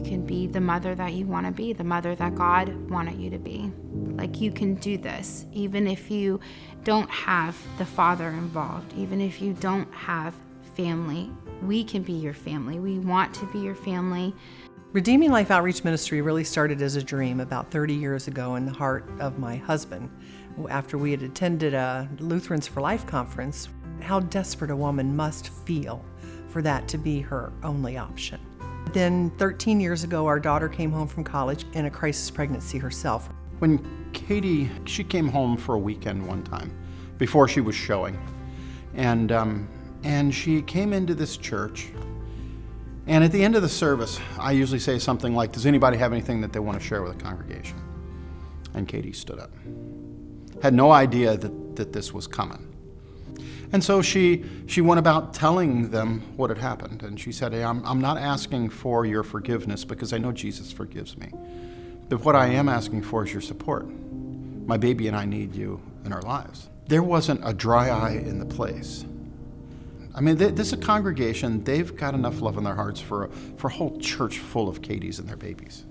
can be the mother that you want to be, the mother that God wanted you to be. Like, you can do this, even if you don't have the father involved, even if you don't have family. We can be your family. We want to be your family. Redeeming Life Outreach Ministry really started as a dream about 30 years ago in the heart of my husband. After we had attended a Lutherans for Life conference, how desperate a woman must feel for that to be her only option. Then 13 years ago, our daughter came home from college in a crisis pregnancy herself. When Katie, she came home for a weekend one time before she was showing, and she came into this church. And at the end of the service, I usually say something like, does anybody have anything that they want to share with the congregation? And Katie stood up. Had no idea that this was coming. And so she went about telling them what had happened. And she said, hey, I'm not asking for your forgiveness because I know Jesus forgives me. But what I am asking for is your support. My baby and I need you in our lives. There wasn't a dry eye in the place. I mean, this is a congregation, they've got enough love in their hearts for a whole church full of Katies and their babies.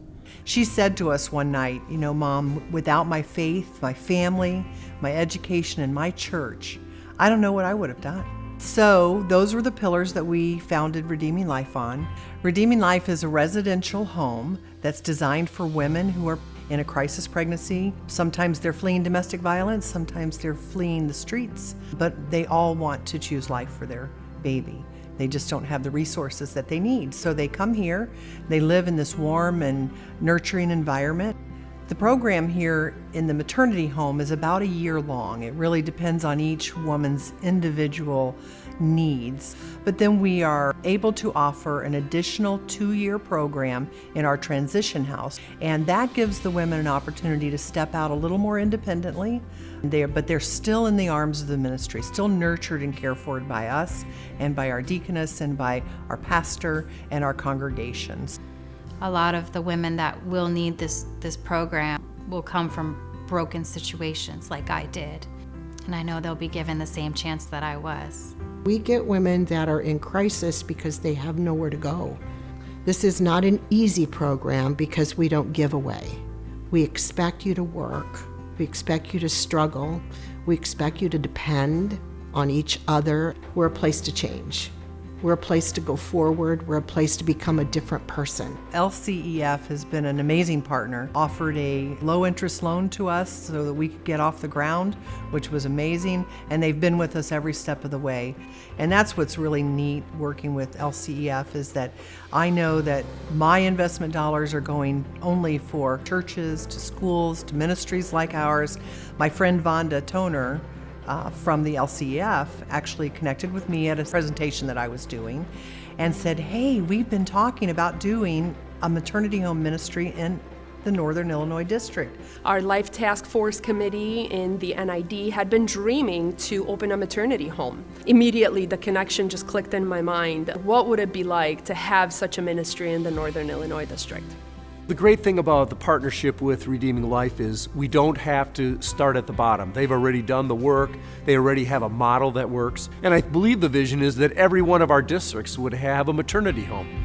She said to us one night, you know, Mom, without my faith, my family, my education, and my church, I don't know what I would have done. So those were the pillars that we founded Redeeming Life on. Redeeming Life is a residential home that's designed for women who are in a crisis pregnancy. Sometimes they're fleeing domestic violence, sometimes they're fleeing the streets, but they all want to choose life for their baby. They just don't have the resources that they need. So they come here, they live in this warm and nurturing environment. The program here in the maternity home is about a year long. It really depends on each woman's individual needs. But then we are able to offer an additional 2-year program in our transition house. And that gives the women an opportunity to step out a little more independently. But they're still in the arms of the ministry, still nurtured and cared for by us and by our deaconess and by our pastor and our congregations. A lot of the women that will need this program will come from broken situations like I did. And I know they'll be given the same chance that I was. We get women that are in crisis because they have nowhere to go. This is not an easy program because we don't give away. We expect you to work. We expect you to struggle. We expect you to depend on each other. We're a place to change. We're a place to go forward. We're a place to become a different person. LCEF has been an amazing partner, offered a low-interest loan to us so that we could get off the ground, which was amazing, and they've been with us every step of the way. And that's what's really neat working with LCEF is that I know that my investment dollars are going only for churches, to schools, to ministries like ours. My friend Vonda Toner, from the LCEF actually connected with me at a presentation that I was doing and said, hey, we've been talking about doing a maternity home ministry in the Northern Illinois district. Our Life Task Force Committee in the NID had been dreaming to open a maternity home. Immediately, the connection just clicked in my mind. What would it be like to have such a ministry in the Northern Illinois district? The great thing about the partnership with Redeeming Life is we don't have to start at the bottom. They've already done the work. They already have a model that works. And I believe the vision is that every one of our districts would have a maternity home.